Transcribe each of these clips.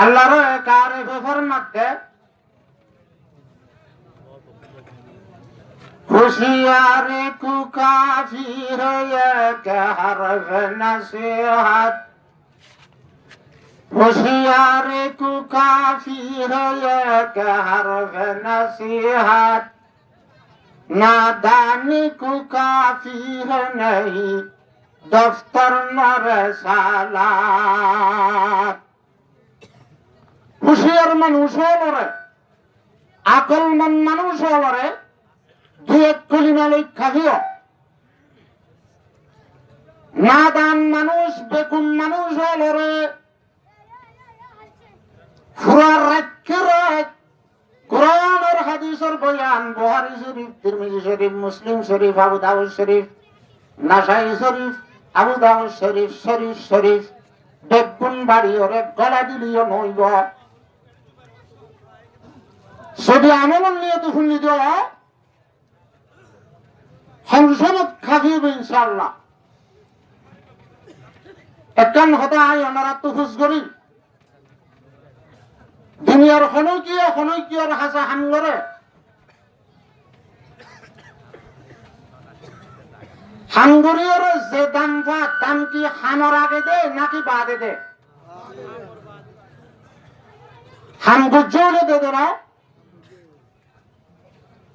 আল্লাহর কারে ফরমাতে होशियार को काफिर एक हरफ नसीहत होशियार को काफिर एक हरफ नसीहत नादानी को काफिर नहीं दफ्तर न रसालात होशियार মানুষ হলরে আকলমন মানুষ হলরে দুই কলিমা লেখা দিও নাদান মানুষ বেকুম মানুষ হলরে ফুরার রাক্ষের কোরআন আর হাদিসের বয়ান বুখারী শরীফ তিরমিজি শরীফ মুসলিম শরীফ আবু দাউদ শরীফ নাসাই শরীফ আবু দাউদ শরীফ শরীফ শরীফ বেগুন বাড়ি ওরে গলা দিলিও নইব যদি আমল নিয়ে তো শুনি দেওয়া সংসদ খাবিব ইনশাআল্লাহ একখান কথা ওনারা তো খুশ করি দুনিয়ার হনৈকিয়র হাসা হামগরে হামগরিয়র যে দাম দাম কি হামর আগে দে নাকি বাদে দে হামগুজলে দে না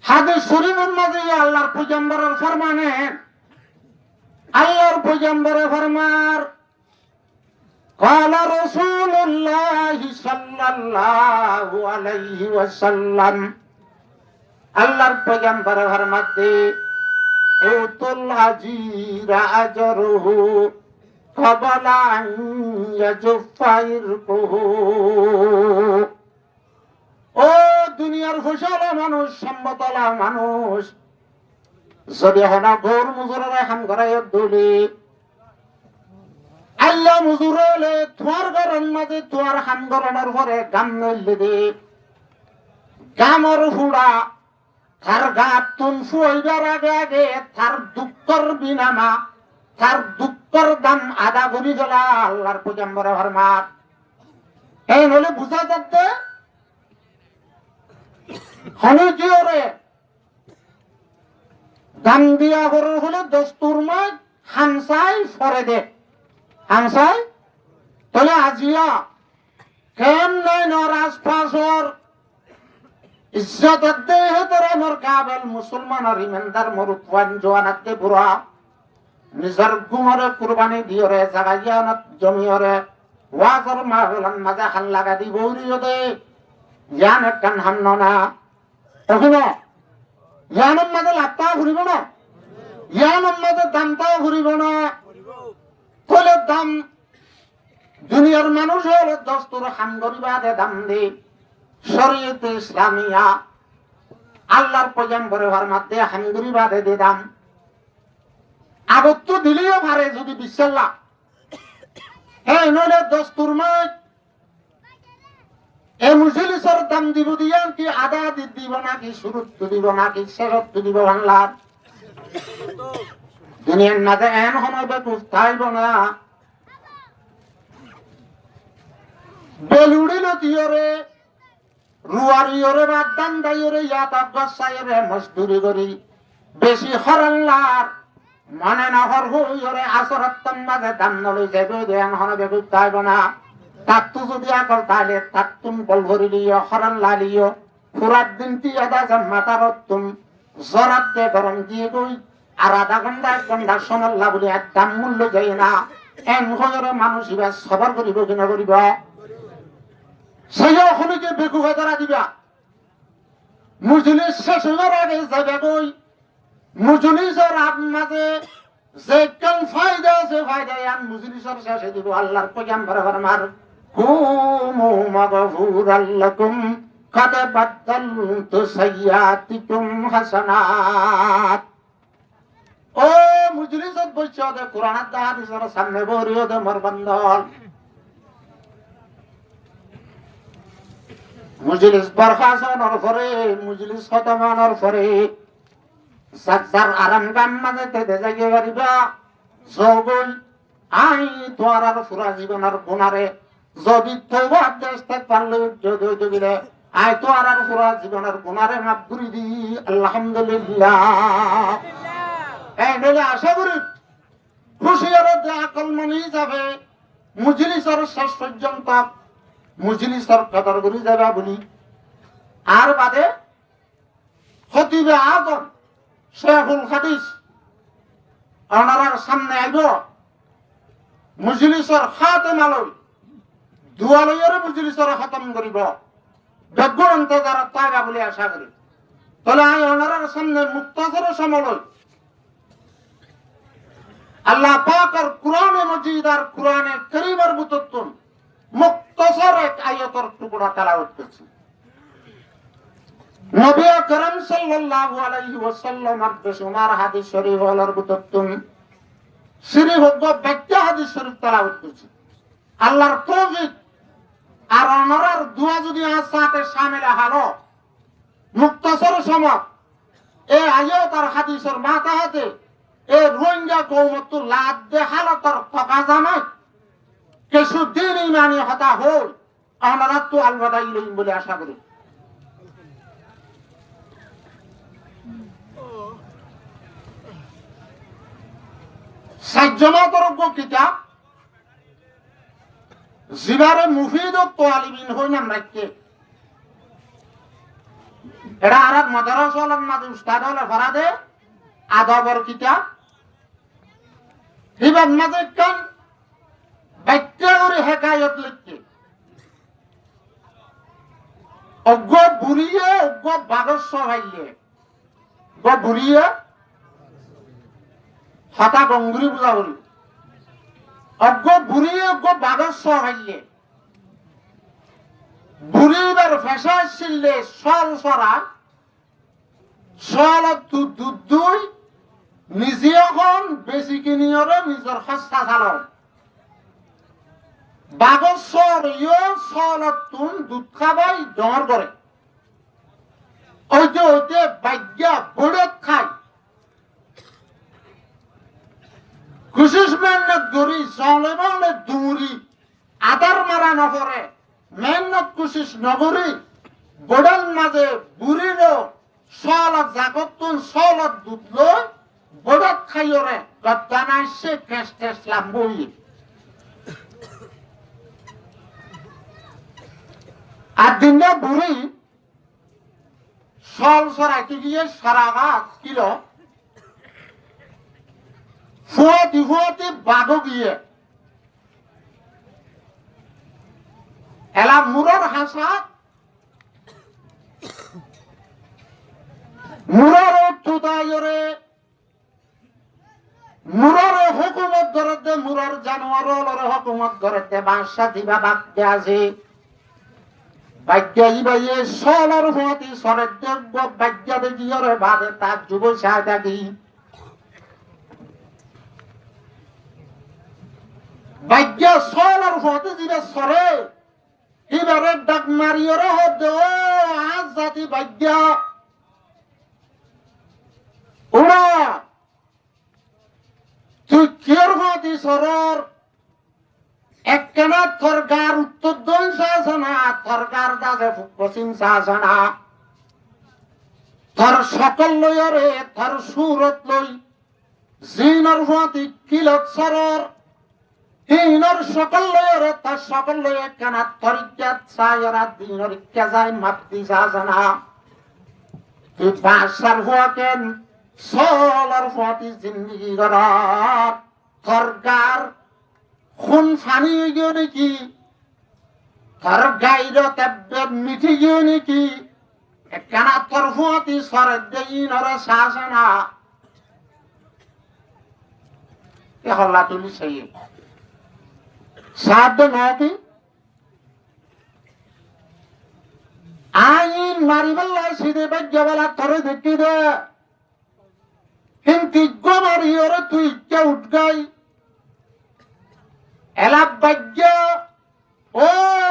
হাদিস শরীফের মাঝে আল্লাহর পয়গম্বরের ফরমানে আল্লাহর পয়গম্বরের ফরমান قال رسول الله صلى الله عليه وسلم আল্লাহর পয়গম্বরের ফরমাতে উতুল আজিরা আজরুহু ক্বাবলা আন ইয়াজফাইরকুহু ও দুনিয়ার ফসলা মানুষ সম্মতলা মানুষ যদি হনা গৌর মুজুরে হাম করাই দলি আল্লাহ মুজুরে তোমার ঘরের মাঝে তোমার হাম করানোর পরে গাম নইলে দে গামর হুড়া তার গাত তুন ফুইবার আগে আগে তার দুঃখর বিনামা তার দুঃখর দাম আদা করি গেলা আল্লাহর পয়গম্বরের ফরমান এই নলে বুঝা যাচ্ছে হনকিয়রে দাম দিয়া করে হলে দস্তুর মাই হামসাই ফরে দে হামসাই তাহলে আজিয়া কেম নাই নরাজ ফাসর ইজ্জত দে হেতরে মোর কাবেল মুসলমান আর ইমানদার মরুতওয়ান জওয়ানাতে বুড়া নিজর গুমরে কুরবানি দিয়রে জাগাইয়ানত জমিয়রে ওয়াজর মাহফিলান মাঝে হাল লাগা দি বৌরিও দে ইয়ান একখান হামন না ওখানে ইয়ানের মাঝে লাভটাও ঘুরিব না ইয়ানের মাঝে দামটাও ঘুরিব না তাহলে দাম দুনিয়ার মানুষ হলে দস্তুর হাম গরিবাদে দাম দে শরীয়তে ইসলামিয়া আল্লাহর পয়গম্বরের ফরমাতে হাম গরিবাদে দে দাম আগত দিলেও পারে যদি বিশাল্লাহ এই নইলে দস্তুর মাঝ এই মুজলিসের দাম দিব দিয়া কি আদা দিব নাকি শুরুত দিব নাকি শেষত দিব বাংলার দুনিয়ার মাঝে এন সময় বেকুফ থাইব না বেলুড়ি নদীরে রুয়ারিয়রে বা দান্দাইরে ইয়াত গসাইরে মজদুরি করি বেশি হরল্লার মানে না হর হইরে আসরত্তম মাঝে দাম নলই যাবে এন সময় বেকুফ থাইব না তাত্তু যদি আকল তাহলে তাত্তুম বল ভরি লিও হরণ লালিও ফুরাত দিনটি আদা জাম্মাতারত্তুম জরাত দে গরম দিয়ে গই আর আধা ঘন্টা 1 ঘন্টা সময় লাগুলি একদম মূল্য যায় না এন হয়রে মানুষ ইবা সবার করিব কিনা করিব সেই ওখানে বেকু হয়ে দিবা মুজলিস শেষ হইবার আগে যাবে গই মুজলিসের মাঝে যে কেন ফায়দা আছে ফায়দা আন মুজলিসের শেষে দিব আল্লাহর পয়গম্বর ফরমান قوموا مغفورا لكم قد بدلت سيئاتكم حسنات ও মুজলিসত বসে দে কোরআন আর হাদিসের সামনে বরিও দে মোর বন্ধন মুজলিস বরখাস্তর পরে মুজলিস খতমানোর পরে সাজ্জার আরাম গাম মাঝে তে জায়গা করিবা জগল আই তোয়ার আর পুরা জীবনের গুনারে যদি তওবা ইস্তেগফার যদি দিলে আয় তো আর পুরা জীবনের গুনারে মাফ করে দি আলহামদুলিল্লাহ। এই নইলে আশা করি খুশিয়ার যে আকল মনি যাবে মুজলিসের শেষ পর্যন্ত মুজলিসের কদর করে যাবে বলি। আর বাদে খতিবে আজম শেখুল হাদিস ওনার সামনে আইব মুজলিসের খাতেম আলয় দুয়ালয়ের মুজলিসের খতম করিব বেগুনতে যারা তাইবা বলে আশা করি। তাহলে আমি ওনার সামনে মুক্তাসর সমলয় আল্লাহ পাকের কুরআনে মজিদ আর কুরআনে কারীমের বুততুন মুক্তাসর এক আয়াতের টুকরা তেলাওয়াত করছি। নবী আকরাম সাল্লাল্লাহু আলাইহি ওয়াসাল্লাম এর বেশুমার হাদিস শরীফ হলার বুততুন শরীফ ব্যাখ্যা হাদিস শরীফ তেলাওয়াত করছি। আল্লাহর তৌফিক আর ওনার দোয়া যদি সাথে শামিল হলো মুক্তাসর সময় এই আয়াত আর হাদিসের মাথা হাতে এই রোহিঙ্গা কওমত লাদ দে হালতর ফাঁকা জামাত কিছুদিন ইমানি হতা হল ওনারা তো আলবাদা ইলাইহিম বলে আশা করি। সাজ্জামাতর কিতাব জিবারে মুফিদ ও তালিবিন হই নাম রাখকে এটা আরব মাদ্রাসা হল মাঝে উস্তাদ হল ফরাদে আদবর কিতাব হিবাব মাঝে কান ব্যাখ্যা করে হেকায়ত লিখকে অজ্ঞ বুড়িয়ে অজ্ঞ বাগস্য ভাইয়ে বুড়িয়ে হাতা গঙ্গুরি বুঝা বলি অজ্ঞ বুড়িয়ে অজ্ঞ বাগস্য ভাইয়ে বুড়িবার ফেসা ছিললে সল সরা সল দুই নিজে এখন বেশি কিনিয়রে নিজের সস্তা চালন বাগস্বর সলতুন দুধ খাবাই ডর করে ওইতে ওইতে বাগ্যা বড়ত খায় খুশিস মেহনত গড়ি চলে বলে দৌড়ি আদার মারা নপরে মেহনত কুশিস নগরী বড়াল মাঝে বুড়ির সলত জাগতুন সলত দুধ লই বড়ত খাইরে গদ্দানাই সে কেস টেস লাম্বই আর দিনটা বুড়ি সল সরাইতে গিয়ে সারা গাছ কিলো ফুয়াতি বাঘ গিয়ে এলা মুরর হাসা মুরর তুদায়রে মুরর হুকুমত ধরতে মুরর জানোয়ার হুকুমত ধরতে বাসা দিবা বাগতে আছে বাগ্যা ইবাইয়ে সলর ফুয়াতি সরের দেব বাগ্যা দেখিয়রে বাদে তার যুব সাহায্যী বাগ্যা সলর ফুয়াতি দিবে সরে এবারে ডাক মারিয়রে হতে ও আজ জাতি বাগ্যা ওরা তুই কিয়র ফুয়াতি সরর একখানা থরগার উত্তর দন শাসনা থরগার দাসে পশ্চিম শাসনা থর সকল লয়রে থর সুরত লই জিনর ফুয়াতি কিলত সরর হিনর সকল লয়রে তার সকল লয় একখানা থরিজ্ঞাত সায়রা দিনর ইচ্ছা যায় মাপতি শাসনা তুই বাসার ফুয়াকেন সলর ফুয়াতি জিন্দিগি গড়ার থরগার খুন ফানি গিয়ে নাকি তোর গাইর তেব্বে মিঠি গিয়ে নাকি একখানা তোর ফুয়াতি সরের দেই নরে শাসনা এ হল্লা তুলি সেই সাধ্য নাকি আইন মারিবেলা সিদে বাজ্যবেলা তোরে দেখি দে কিন্তু মারি ওরে তুই কে উঠ গাই এলা বাগ্যা ও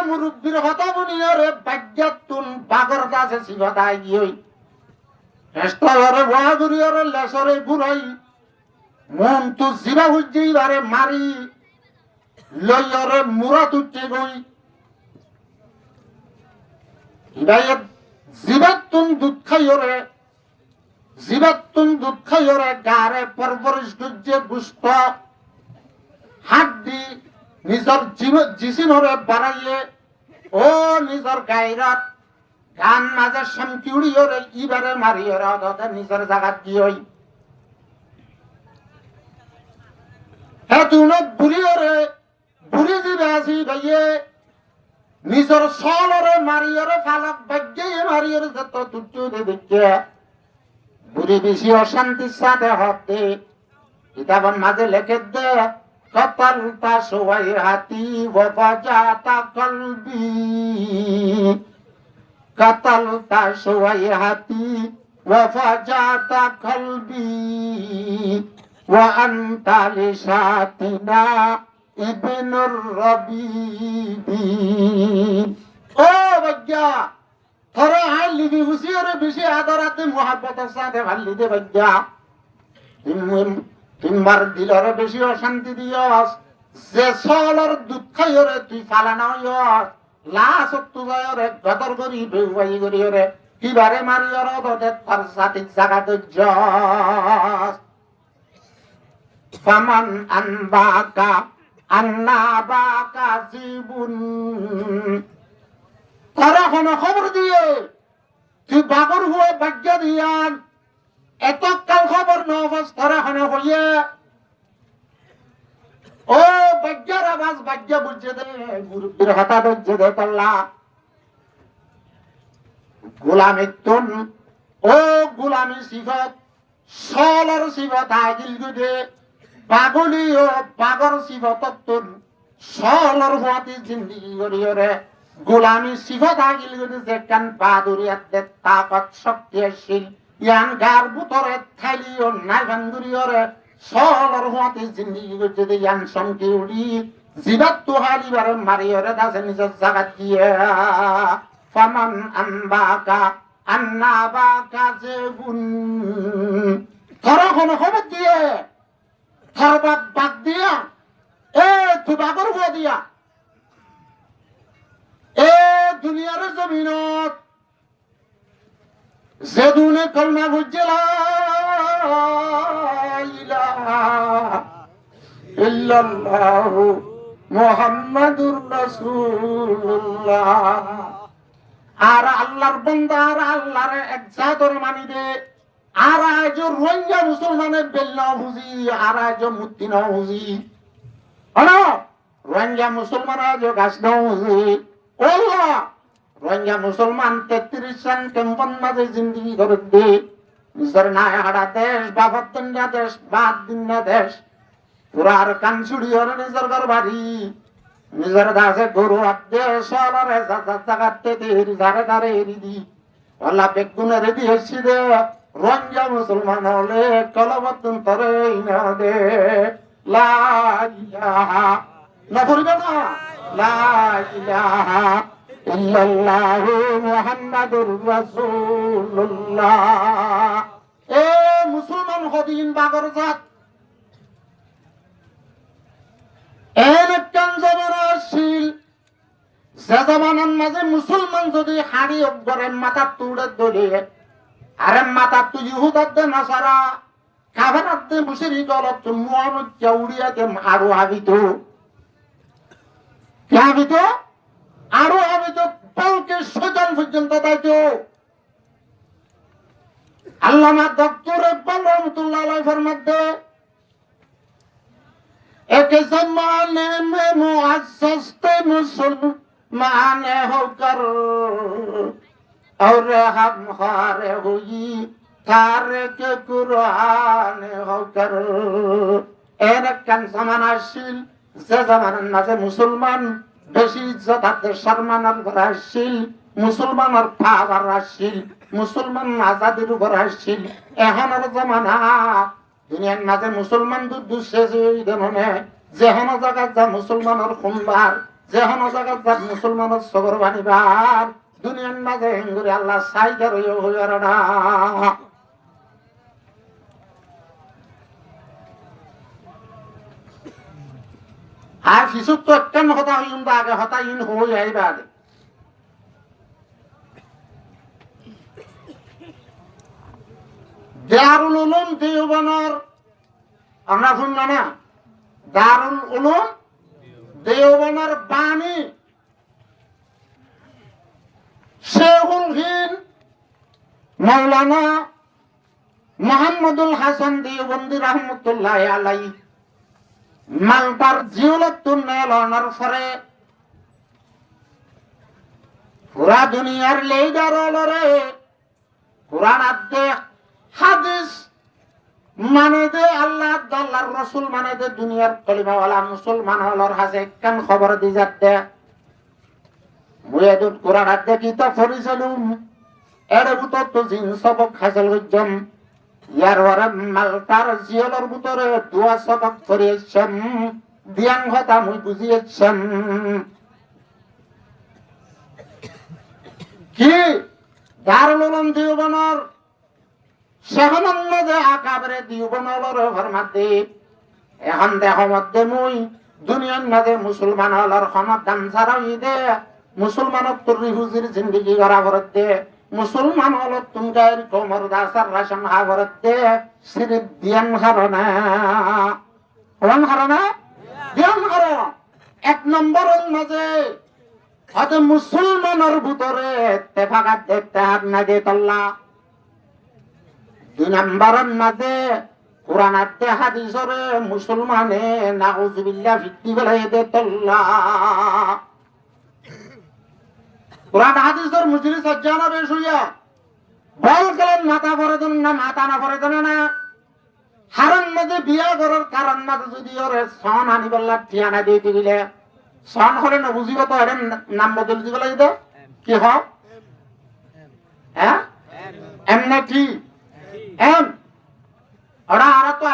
মুরব্বীর হতা বনিয়রে বাগ্যা তুন বাগর দাসে শিবতাই গিয়ে হেস্তরে বহাগুরিয়রে লেসরে ঘুরাই মন তু জিবা হুজ্জি বারে মারি লইয়রে মুরাত উঠে গই ইবাইত জীবাত্তুন দুধ খাইরে জীবাত্তুন দুধ খাইরে গারে পরপরিশ গুজ্জে গুস্ত হাড্ডি নিজর জিসিনরে বাড়াইয়ে ও নিজর গায়রাত গান মাঝে শামকিউড়িওরে ইবারে মারিওরে অদতে নিজের জাগাত দিয়ই হ্যাঁ তুই বুড়িওরে বুড়ি দিবে আসি ভাইয়ে নিজের সলরে মারিওরে ফালক ভাগ্যে মারিওরে যত তুচ্ছু দেখে বুড়ি বেশি অশান্তির সাথে হতে কিতাবন মাঝে লেখে দে কতলতা সবাই হাতি ওয়াজাতা কলবি কতলতা সবাই হাতি ওয়াজাতা কলবি ওয়া আনতা লিশাতিনা ইবনুর রবিবি ও বাজ্ঞা তোরা হাই লিবি হুসিয়ারে বেশি আদরাতে মোহাব্বতের সাথে ভাল্লি দে বাজ্ঞা তিনবার দিলরে বেশি অশান্তি দিয়স যে সলর দুধ খাইরে তুই ফালানা হইয়স লাশ তুজরে গদর করি বেউবাই করি রে কিবারে মারিয়র দতে তার সাথিক জায়গা দজ্জস ফামান আনবাকা আন্নাবাকা জীবন তারা কোনো খবর দিয়ে তুই বাগর হুয়ে ভাগ্য দিয়ান এত কাল খবর নবস তারা কোনো হইয়ে ও ভাগ্যের আওয়াজ ভাগ্য বুঝে দে মুরব্বীর হতা বুঝে দে পাল্লা গোলামি তুন ও গোলামি সিফত সলর সিফত আগিল গুদে পাগলি ও পাগর সিফত তুন সলর হুয়াতি জিন্দিগি করিয়রে গোলামি সিফত আগিল গুদে যে কান বাদুরিয়াত দে তাকত শক্তিশীল ইয়ান গার বুতরে থাইলি ও নাই ভাঙ্গুরিয়রে সলর হুয়াতি জিন্দিগি করতে দে ইয়ান সমকি উড়ি জিবাত তো হারিবারে মারিয়রে দাসে নিজের জাগাত দিয়ে ফামান আনবাকা আন্নাবাকা জেবুন তোরা কোনো খবর দিয়ে তোর বাপ বাদ দিয়া এ তুই বাগর হুয়া দিয়া এ দুনিয়ার জমিনত যে দুনে কলমা বুঝে লা ইলাহা ইল্লাল্লাহু মুহাম্মাদুর রাসূলুল্লাহ আর আল্লাহর বান্দা আর আল্লাহর এক জাতর মানি দে আর আজ রোহিঙ্গা মুসলমানের বেল না বুঝি আর আজ মুক্তি না বুঝি হলো রোহিঙ্গা মুসলমান আজ গাছ না বুঝি ওল্লা রোহিঙ্গা মুসলমান 33 সাল কেম্পন মাঝে জিন্দগি করে দে নিজের না হাড়া দেশ বাফত দিনা দেশ বাদ দিনা দেশ পুরার কানছুড়ি হরে নিজের ঘর বাড়ি নিজের দাসে গরু আদে সলরে জাগাতে দেরি ধারে ধারে এরি দি আল্লাহ বেগুনে রেডি হচ্ছি দে রোহিঙ্গা মুসলমান হলে কলবতুন তরে ইনা দে লা ইলাহা না পড়বে না লা ইলাহা ইল্লাল্লাহু মুহাম্মাদুর রাসূলুল্লাহ এ মুসলমান হদিন বাগর জাত একটান জামানা আসছিল যে জামানার মাঝে মুসলমান যদি হাড়ি অব্বরের মাথা তুড়ে ধরে আরে মাথা তুই ইহুদার নাসারা কাফেরার দে মুশরিক গলত মুহাম্মদ উড়িয়াতে আরো হাবিত কে হাবিত আরো হাবিত পালকে শয়তান পর্যন্ত তাইতো আল্লামা ডক্টর ইকবাল রহমাতুল্লাহ আলাইহি ফরমাতে एक जमाने में मुअज़्ज़ज़ थे मुसलमान होकर और हम हारे हुई तारिक कुरान होकर এরকম জামানা আসছিল যে জামানার মাঝে মুসলমান বেশি ইজ্জত হাতে সম্মানের উপর আসছিল মুসলমানের পাওয়ার আসছিল মুসলমান আজাদির উপর আসছিল এখনের জামানা দুনিয়ার মাঝে মুসলমান যেহন জায়গাত যা মুসলমানের খুনবার যেহন জায়গাত যা মুসলমানের সবর বানিবার দুনিয়ার মাঝে হিঙ্গুরি আল্লাহ সাইদার হইয়ার না আর কিছু তো একটান হতা হইম আগে হতা ইন হয়ে যাইবার দারুল উলুম দেওবনের আমরা শুনল না দারুল উলুম দেওবনের বাণী শেখুল হিন্দ মৌলানা মোহাম্মদুল হাসান দেওবন্দি রহমতুল্লাহ আলাই মালটার জিওলতুন নেলনের পরে পুরা দুনিয়ার লিডার হলরে কোরআন আদে হাদিস মানে দে আল্লাহ আল্লাহর রাসূল মানে দে দুনিয়ার কলিমাওয়ালা মুসলমান হলর হাজে কেন খবর দি যাতে মুয়াদুল কোরআন আদে কিতাব পড়িছিলুম এর ভিতর তো জিন সবক হাসিল হইজম ইয়ার ওরে মালটার জিওলর ভিতরে দুয়া সবক পড়িয়েছম দিয়াং কথা মুই বুঝিয়েছম কি দারুল উলুম দেওবনের শেখনন্দে আকাবরে দেওবনলর ফরমাতে এখন দেহ মধ্যে মুই দুনিয়ার মাঝে মুসলমান হলর খনত দাম ছাড়াই দে মুসলমানক তুরি হুজির জিন্দগি করা ভরত দে মুসলমান হলত তুমগাইর কোমর দাসার রাশন হা ভরত দে সিরিপ দিয়ান হারনা কোন হারনা দিয়ান হার এক নম্বরের মাঝে হয়তো মুসলমানের ভিতরে তেফাকাত দেখতে হাত না দে তল্লা দুই নম্বরের মাঝে কোরআন আদে হাদিসরে মুসলমানে নাউজুবিল্লাহ ভিত্তি বেলাই দে তল্লা কোরআন হাদিসর মুজরি সজ্জানা বেশ হইয়া বল গেলেন মাথা ভরে দেন না মাথা না ভরে দেন না হারান মাঝে বিয়া করার কারণ মাঝে যদি ওরে সন আনিবাল্লা ঠিয়ানা দিয়ে দিলে সন হলে না বুঝিব তো এর নাম বদল দিব লাগিব কি হ হ্যাঁ এমনে কি এম ওরা আর তো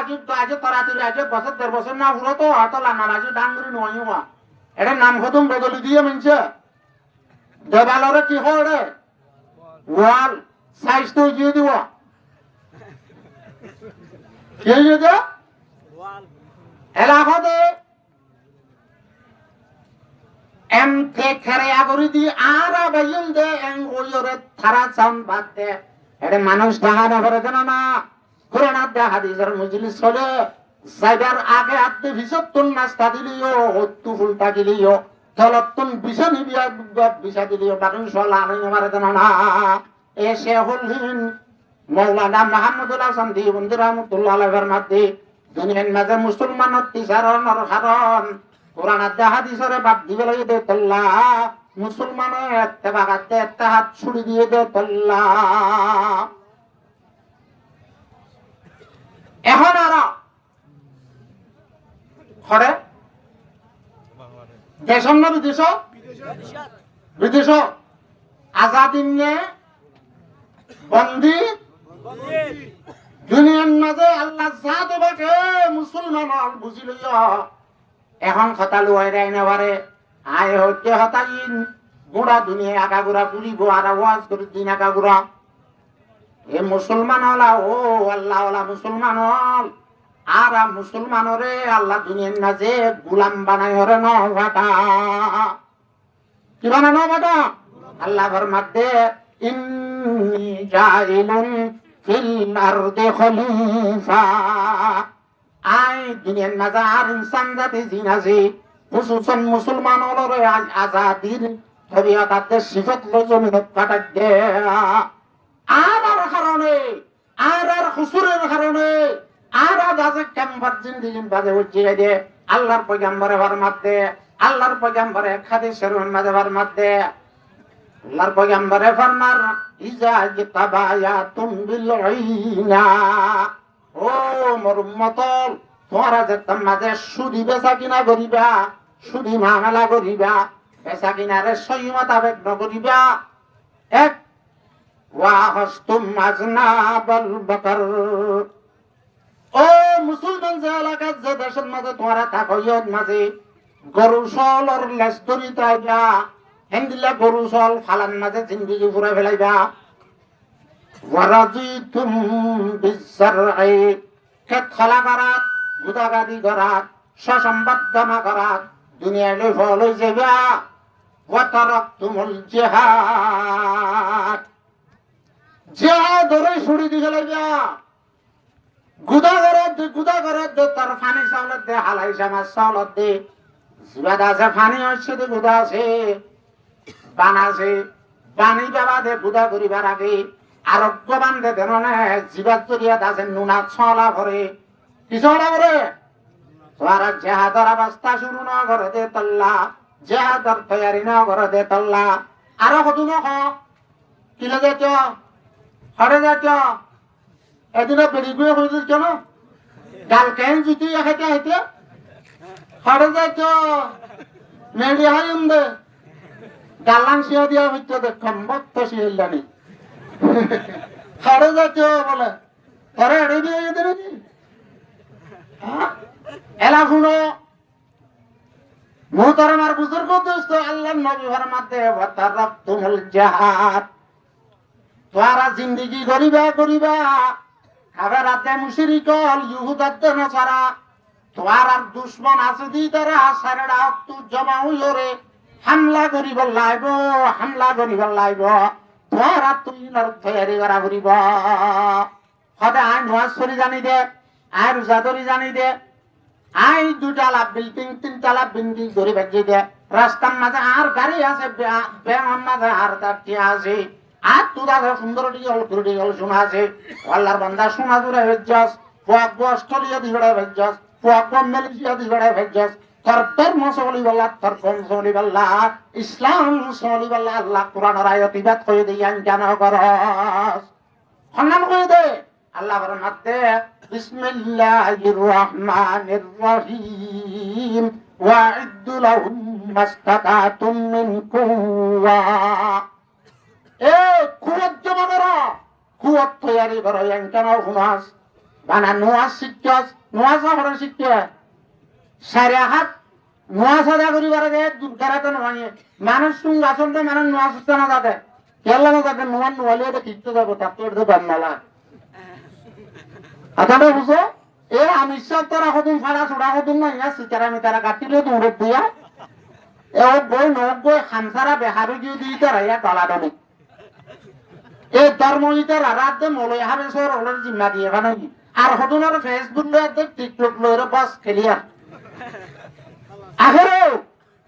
আজ তরাতুরি আজ বছর 1.5 বছর না হলো তো হয়তো নামাজি ডাঙ্গুরি নইবা এটা নাম খতম বদলি দিয়ে মানছে দেবালরে কি হয় রে ওয়াল সাইজ তো দিয়ে দিব কে যে ওয়াল এলাকাতে এম তে খেরে আগরি দি আরা বাইল দে এং ওয়রে থারা চাম বাতে এরে মানুষ ঢাকা না করে দেন না কোরআন আদে হাদিসের মজলিস চলে সাইবার আগে আদে ভিসতুন নাস্তা দিলিও হত্তু ফুলটা দিলিও তলতুন বিছানি বিয়া বিছা দিলিও বাকিন সলা আনি মারে দেন না এ শেখুল হিন্দ মৌলানা মুহাম্মদুল হাসান দেওবন্দি রহমাতুল্লাহ আলাইহির মাঝে দুনিয়ার মাঝে মুসলমানের তিসারনের কারণ কোরআন আদে হাদিসরে বাদ দিবে লাগে দে তল্লা মুসলমানের ইত্তেফাকাতে ইত্তেহাদ ছুড়ি দিয়ে দে তল্লা এখন আর খড়ে দেশ না বিদেশ বিদেশ আজাদিন নে বন্দি দুনিয়ার মাঝে আল্লাহ যা দেবাকে মুসলমান বুঝি লইয়া এখন কথা লুয়াই রায় নেবারে আয় হচ্ছে হতাইন গোড়া দুনিয়া আগাগুড়া পুরিব আর ওয়াজ করে দিন আগাগুড়া এ মুসলমান হলা ও আল্লাহ ওলা মুসলমান হল আর মুসলমানরে আল্লাহ দুনিয়ার মাঝে গুলাম বানাই হরে ন ভাটা কি বানানো ভাটা আল্লাহ ফরমাতে ইন্নী জাইলুন ফিল আরদি খলিফা আই দুনিয়ার মাঝে আর ইনসান জাতি জিন আছে খুশুসান মুসলমান হলরে আজাদির তবিয়তাতে সিফত লই জমিনত কাটাই দে আর কারণে আর হুসুরের কারণে আর আজে কেমবার জিন্দিগিন বাজে উজ্জিয়ে দে আল্লাহর পয়গম্বরে ফরমাতে আল্লাহর পয়গম্বরে হাদিসের মাঝে ফরমাতে আল্লাহর পয়গম্বরে ফরমার ইজা জিতাবায়াতুম বিল ঈনা ও মোর উম্মতল তোমরা যে মাঝে সুদি বেচা কিনা করিবা সুদি মামলা করিবা বেচা কিনারে সহি মোতাবেক নকরিবা এক ওয়াহস্তুম আজনাবাল বাকার ও মুসলমান যে এলাকাত যে দেশের মাঝে তোমরা থাকো ইয়ত মাঝে গরু সলর লেজ ধরি তাইবা হেন্দিলা গরু সল ফালান মাঝে জিন্দিগি ঘুরে ফেলাইবা ওয়ারাজিতুম বিসসারঈ খেত খলা করাত গুদাগাদি করাত সসম্বদ্ধনা করাত দুনিয়া লই ফল হই যাবা ওয়া তারাকতুমুল জিহাদ জিহাদ ধরে ছুড়ি দি ফেলাইবা গুদা করে দে তার পানি চাউলত দে হালাই চামাচ চাউলত দে জিবাদ আছে পানি হচ্ছে দে গুদা আছে বান আছে পানি বাবা দে গুদা করিবার আগে আরোগ্য বান্ধে দেনে জিবাদ জরিয়াত আছে নুনা ছলা ভরে কি ছলা ভরে তোমার জেহাদর অবস্থা শুরু না করে দে তল্লা জেহাদর তৈয়ারি না করে দে তল্লা আরো কত না কিলো যাচ্ছ হরে যাচ্ছ এদিনে বেড়ি গুয়ে হয়ে দিচ্ছ না ডাল কেন জুতি হেঁটে হেঁটে হরে যাচ্ছ মেড়ি হাই দে গালাং শিয়া দিয়া হইতে দেখম ভক্ত শিয়ানি হরে যাচ্ছ বলে হরে হেঁটে দিয়ে যেতে নাকি এলা শুনো মুহতারামার বুজুর্গ দোস্ত আল্লাহর নবী ফরমাতে ওয়াতারাকতুমুল জিহাদ তোরা জিন্দেগি করিবা কাফেরাতে মুশরিকল ইহুদাতে নসারা তোরা দুশমন আছে দি তারা সারেডা তু জমা হইরে হামলা করিব লাইব তোরা তুই নর তৈয়ারি করিব হদে আই নওয়াজ পড়ি জানি দে আই রোজা ধরি জানি দে আই দুটালা বিল্ডিং তিনতলা বিল্ডিং ধরে বেঁচে দে রাস্তার মাঝে আর গাড়ি আছে ব্যাঙর মাঝে আর তার টিয়া আছে আর তোরা সুন্দর ডিগল শোনা আছে আল্লাহর বান্দা শোনা জুড়ে ভেজাস ফুয়াক অস্ট্রেলিয়া দিগড়ে ভেজাস ফুয়াক মালয়েশিয়া দিগড়ে ভেজাস তোর ধর্ম চলিবাল্লা তোর কম চলিবাল্লা ইসলাম চলিবাল্লা আল্লাহ কোরআনের আয়াত ইবাদ করে দিয়ে জ্ঞান করস সম্মান করে দে আল্লাহ ফরমাতে বিসমিল্লাহির রহমানির রহিম ওয়াইদ্দু লাহুম মাস্তাতাতুম মিন কুওয়া এ কুওয়াত জমা করো কুওয়াত তৈয়ারি করো কেন হুনাস বানা নোয়াজ শিখছস নোয়াজ হরে শিখছে সারে হাত নোয়াজ আদা করিবার আগে দুর্গারাতে নয় মানুষ সঙ্গে আসলে মানুষ নোয়াজ হচ্ছে না যাতে কেলা না যাতে নোয়াজ নোয়ালিয়ে ঠিকতে যাবো তার তো বান্নালা আচ্ছা বুঝো এ আমি সব তারা হতুন ফাড়া ছোড়া হতুন না ইয়া সিতারা মিতারা কাটিলে দৌড় দিয়া এ বই নব্বই খামসারা বেহারি গিয়ে দিয়ে তারা ইয়া গলাডনি এই ধর্মহিতারা রাত দে মলয় হাবে সর হলের জিম্মা দিয়ে বানাই আর হতুনের ফেসবুক লয়ে টিকটক লয়ে বাস খেলিয়া আখেরে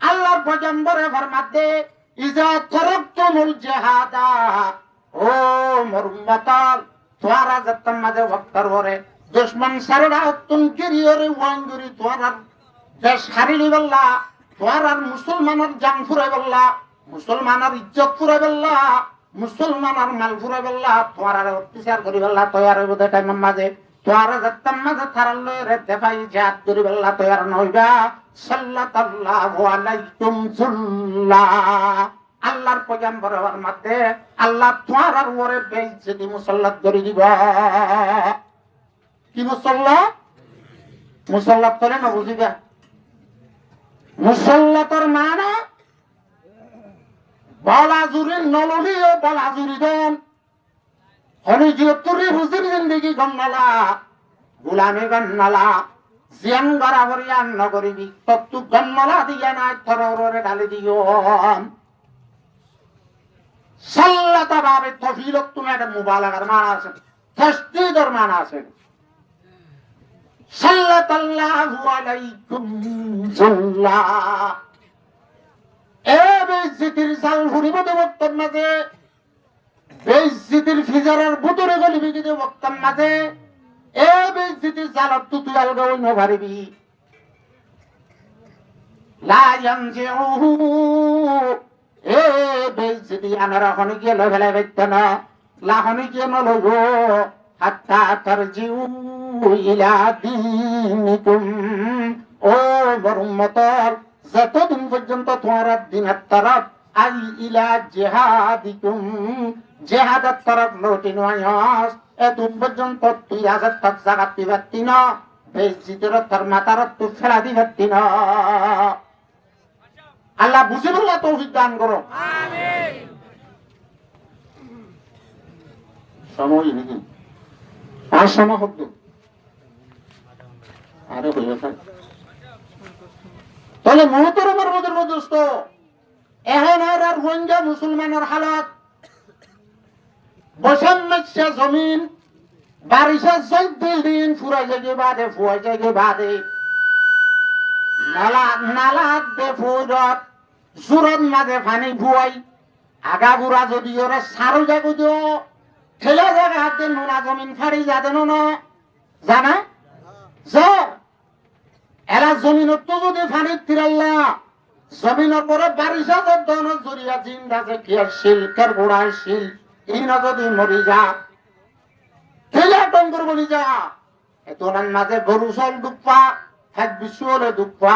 আল্লাহর পয়গম্বরে ফরমাতে ইজা তারাকতুমুল জিহাদা ও মোর উম্মতাল তোরা যতম মাঝে ওয়াক্তর করে দুশমন সারডা তুন কিরিয়রে ওয়াঙ্গুরি তোরা দেশ হারিলি বল্লা তোরা মুসলমানের জান ফুরাই বল্লা মুসলমানের ইজ্জত ফুরাই বল্লা মুসলমানের মাল ফুরাই বল্লা তোরা অত্যাচার করি বল্লা তৈয়ার হইব দে টাইম মাঝে তোরা যতম মাঝে থারাল রে দেখাই জাত করি বল্লা তৈয়ার নইবা সাল্লাল্লাহু আলাইকুম জুল্লা আল্লাহর পয়গম্বরের ফরমাতে আল্লাহ তোমার উপরে বেইজ্জতি মুসাল্লাত করে দিব কি মুসাল্লাত করে না বুঝিবা মুসাল্লাতর মানে বলাজুরি নললি ও বলাজুরি দেন হনি জিয়তুরি হুজুর জিন্দেগি গন্নালা গুলামি গন্নালা জিয়ান বরাবরি আন্ন করিবি তত্তু গন্নালা দিয়া নাই থররে ঢালি দিও সাল্লাতা বাবে তফিলত তুমি একটা মুবালাগার মান আছে তাসদীদের মান আছে সাল্লাল্লাহু আলাইকুম জুল্লা এ বেইজ্জতির জাল ফুরিব দে ওয়াক্তের মাঝে বেইজ্জতির ফিজারের বুতরে গলিবি দে ওয়াক্তের মাঝে এ বেইজ্জতির জালত তুই আলগা হইনো পারিবি লা ইয়ানজিউহু এ বেইজ্জতি আনারা হনি গিয়ে লই ফেলাই বাইতে না লাহনি গিয়ে নলইব হাত্তা তারজিউ ইলা দীনিকুম ও মোর উম্মতর যতদিন পর্যন্ত তোমার দিনের তরফ আই ইলা জিহাদিকুম জিহাদের তরফ লৌটি নয়স এতদিন পর্যন্ত তুই আজাদ তক জাগাত দিবাতি না বেইজ্জতির তোর মাতার তুই ফেলা দিবাতি না আল্লাহ বুঝে বললে তৌফিক দান করো আমিন সময় নেই আর সময় হত আরে হইয়া থাকে তাহলে মুহতারামের মধ্যে দোস্ত এখন আর রোহিঙ্গা মুসলমানের হালত বসান্নাচ্ছা জমিন বারিশের 14 দিন ফুরাই যাগে বাদে ফুয়াই যাগে বাদে নালাত দে ফুরত সুরত মাঝে পানি ফুয়াই আগা বুড়া যদি ওরা সারু যাগো দিও ঠেলা জায়গা হাতে নোনা জমিন ফাড়ি যাতে না জানা যে এরা জমিনত তো যদি পানির তিরাল্লা জমিনের পরে বারিশা দন জরিয়া জিন্দা যে কি শিল কের গোড়া শিল ইনা যদি মরি যা ঠেলা টঙ্গর বলি যা এতনার মাঝে গরু সল ডুবপা এক বিশ্ব হলে ডুবপা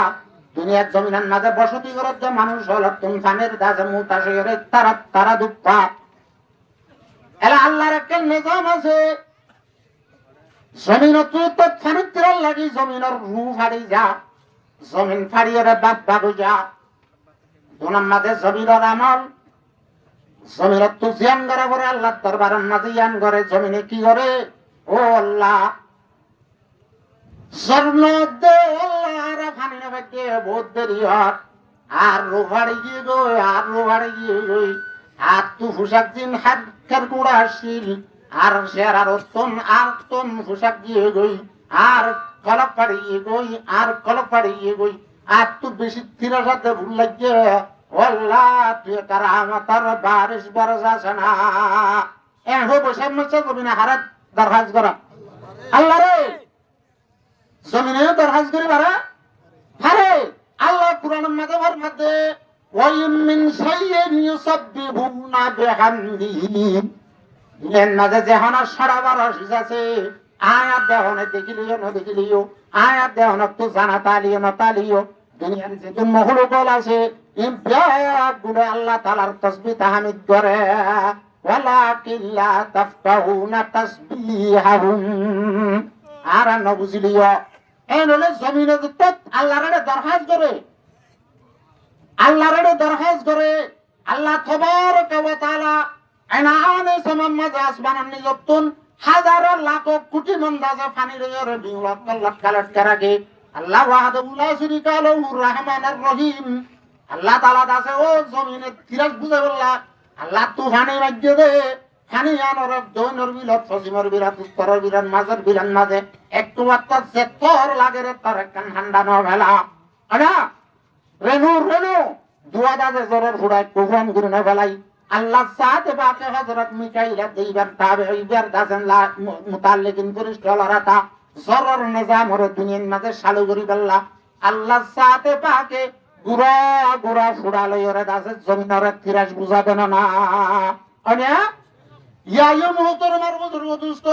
দুনিয়ার জমিনের মাঝে বসতি করে যে মানুষ হল তুমি ফানের দাসে মুতাসে তারা তারা ডুবপা এলা আল্লাহর একটা নিজাম আছে জমিনত তো ফানির তিরাল লাগি জমিনের রু ফাড়ি যা জমিন ফাড়িয়ে বাদ বাগু যা দুনার মাঝে জমিনের আমল জমিনত তো জিয়ান করে করে আল্লাহ দরবারের মাঝে ইয়ান করে জমিনে কি করে ও আল্লাহ স্বর্ণ দে আল্লাহ ফানি নেবে কে বহুত দেরি হয় আর রোভাড়ি গিয়ে গই আর রোভাড়ি গিয়ে গই আর তু পোশাক দিন হাত খের গুড়া শিল আর শের আর তন পোশাক গিয়ে গই আর কলক পাড়ি গিয়ে গই আর কলক পাড়ি গিয়ে গই আর তু বেশি তিরা সাথে ভুল লাগিয়ে আল্লাহ তুই তারা আমার বারিশ বরস আছে না হো বৈশাখ মাসে জমিনে হারাত দরখাজ করা আল্লাহ রে জমিনে দরখাজ করি বারা হারে আল্লাহ কুরআনের মাঝে ফরমাতে ওয়াইম মিন শাইইন ইউসাব্বিহুনা বিহামদিহি এর মাঝে যেহনা সারা বারস আছে আয়াত দেহনে দেখিলিও না দেখিলিও আয়াত দেহনে তো জানা তালিও না তালিও দুনিয়ার যে মখলুকল আছে ইমপিয়াগুলো আল্লাহ তাআলার তাসবিহ তাহমিদ করে ওয়ালাকিন লা তাফকাহুনা তাসবিহাহুম আর না বুঝলিও এই নলে জমিনে তো আল্লাহর দরখাস্ত করে আল্লাহর দরখাস্ত করে আল্লাহ তাবারক ওয়া তাআলা এনানে সমাজ আসমানের নিযুক্তন হাজার লাখ কোটি মন্দাজে পানি রে বিউলাত আল্লাহ কালাত করাগে আল্লাহ ওয়াহদাহু লা শারীকা লাহু রহমানুর রহিম আল্লাহ তাআলা দাসে ও জমিনে তিরাজ বুঝে বললা আল্লাহ তুফানে মাঝে দে পানি আনর দৈনর বিলত ফজিমর বিরাত উত্তরের বিরান মাঝের বিরান মাঝে একটু মাত্র সেতর লাগে রে তার কান ঠান্ডা ন ভেলা আনা রেনু রেনু দুয়া দাদে জরের ফুড়ায় কুফান গুরু না ফেলাই আল্লাহ সাথে বাকে হযরত মিকাইল দেইবার তাবে ইবার দাসেন লা মুতাল্লিকিন ফেরেশতারা জরর নিজাম হরে দুনিয়ার মাঝে চালু করি বললা আল্লাহ সাথে পাকে গুড়া গুড়া ফুড়ালে ওরে দাসে জমিনের তিরাজ বুঝাবে না আনে ইয়া মুহতরমার বুজুর্গ দোস্ত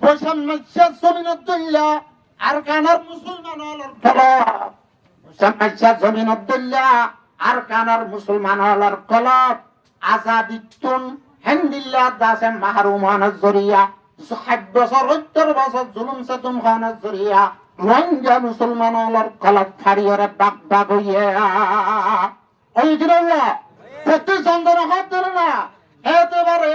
বৈশাখ মাসে জমিনের দল্লা আর কানার মুসলমান হলার কলব বৈশাখ মাসে জমিনের দল্লা আর কানার মুসলমান হলার কলব আজাদিতুন হামদুলিল্লাহ দাসে মাহরুমানের জরিয়া 60 বছর 70 বছর জুলুম সাতুম খানের জরিয়া রোহিঙ্গা মুসলমান হলার কলব ফাড়িয়ে বাগ বাগ হইয়া ওই দিনা প্রতি চন্দ্র হাত ধরে না একেবারে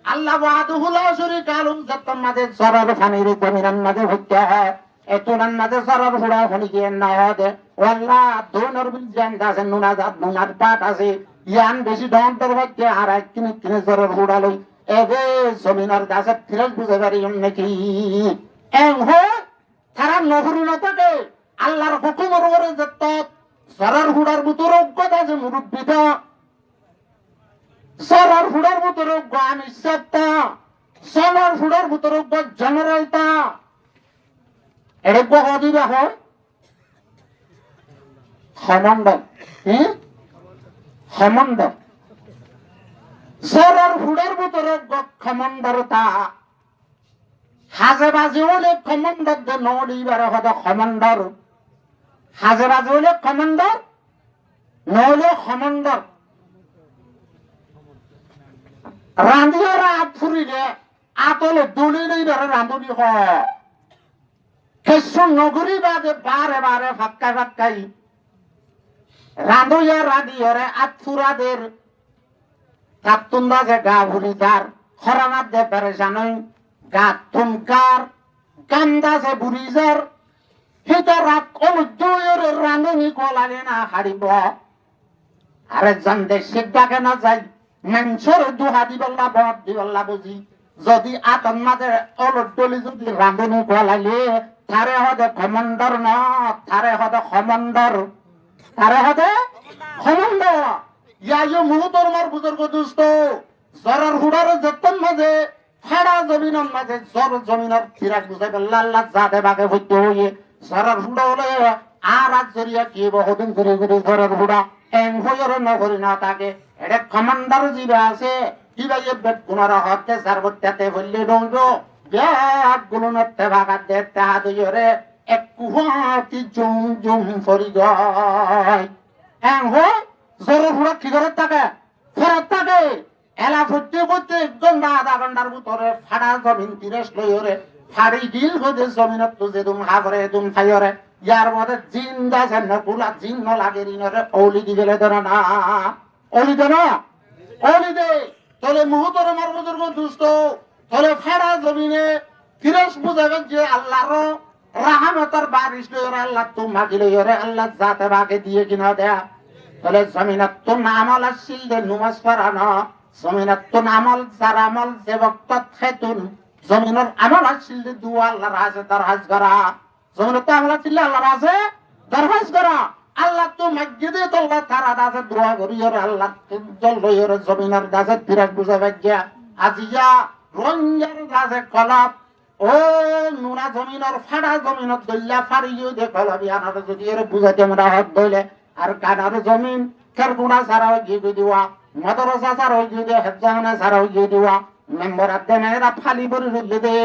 আল্লাহ ওয়াহদাহু লা শারীকা লাহু যতন মাঝে সরার পানির জমিনের মাঝে হইতে হয় এতনার মাঝে সরার হুড়া হনি কি না হদে আল্লাহ দোনর বিল জান দাসে নুনা জাত নুনার পাট আছে ইয়ান বেশি দন্তর হইতে আর এক কিনে কিনে সরার হুড়া লই এবে জমিনের দাসে ফিরজ বুঝে পারি নাকি এং হো তারা নহরি না থাকে আল্লাহর হুকুমের উপরে যত সরার হুড়ার ভিতর অজ্ঞতা আছে মুরব্বিটা সরার ফুডার ভিতরে আমি সত্তা সরার ফুডার ভিতরে জেনারেলটা এটা দিবা হয় হেমন্দ হেমন্দ সরার ফুডার ভিতরে ক্ষমন্দরতা হাজে বাজে হলে ক্ষমন্দর নড়িবার হতো ক্ষমন্দর হাজে বাজে হলে ক্ষমন্দর নহলে ক্ষমন্দর রাঁধিয়ারা আত ফুরিলে আতলে দলি নেই ধরে রাঁধুনি হেসু নগরী বাদে বারে বারে ফাক্কাই ফাক্কাই রাঁধুয়া রাঁধিয়রে আত ফুরাদের কাতুন্দা যে গা ভুরি যার হরানার দে পেরেশানই গা তুমকার গান্দা যে বুড়ি যার সেটা রাত অনুদ্দয়ের রাঁধুনি গলালে না হারিব আরেকজন দেশ ডাকে না যাই মানুষের দুহা দিবল্লা বদ দিবল্লা বুঝি যদি আতন মাঝে অলট ডলি যদি রাঁধুনি বলাইলে তারে হদে কমান্ডার ন তারে হদে কমান্ডার তারে হদে কমান্ডার ইয়া মুহূর্তর মার বুজুর্গ দুস্ত জরার হুড়ার যতন মাঝে ফাড়া জমিনের মাঝে জর জমিনের ফিরাক বুঝাই আল্লাহ যাতে বাগে হইতে হইয়ে জরার হুড়া হলে আর আজ জরিয়া কি বহুদিন করে করে জরার হুড়া এং হইর নগরী না থাকে এটা কমান্ডার জিবা আছে কিবা ইয়ে বেট গুণার হতে সার্বত্যাতে বললে রইব ব্যাগ গুণতে ভাগাত দে তাহা দুইরে এক কুহাতি জুম জুম ফরি যায় এং হই জরার হুড়া কি করে থাকে ফেরত থাকে এলা ফুটতে ফুটতে ঘন্টা আধা ঘন্টার ভিতরে ফাড়া জমিন তিরেস লইরে ফাড়ি গিল হতে জমিনত তুজে তুম হাবরে তুম খাইরে ইয়ার মধ্যে জিন গাছ না পুলা জিন ন লাগে রিনরে ওলি দি গেলে ধরে না ওলি দে না ওলি দে তলে মুহূর্তর মার বুজুর্গ দুষ্ট তলে ফাড়া জমিনে তিরেস বুঝাবে যে আল্লাহর রাহমতের বারিশ লইরে আল্লাহ তুম মাগি লইরে আল্লাহ জাতে বাগে দিয়ে কিনা দেয়া তলে জমিনত তো নামাল আসিল দে নুমাজ পড়ানো জমিনাতুন আমল যার আমল যে বক্ত খেতুন জমিনের আমল আসছিল দুয়া আল্লাহর আছে দরহাজ করা জমিনত আমল আসছিল আল্লাহর আছে দরহাজ করা আল্লাহ তো মসজিদে তো আল্লাহ তারা দাসে দোয়া করিয়র আল্লাহ জল লইয়র জমিনের দাসে ফিরাক বুঝাবে গিয়া আজিয়া রঞ্জার দাসে কলাপ ও নুনা জমিনের ফাড়া জমিনত দইলা ফাড়িও দে কলাবি আনার যদি এর বুঝাতে আমরা হাত দইলে আর কানার জমিন কেরগুনা সারা গিয়ে দিওয়া মাদ্রাসা সারা হয়ে দিয়ে হেফজাখানা সারা হয়ে দিওয়া মেম্বার আদেন এরা ফালি করে দে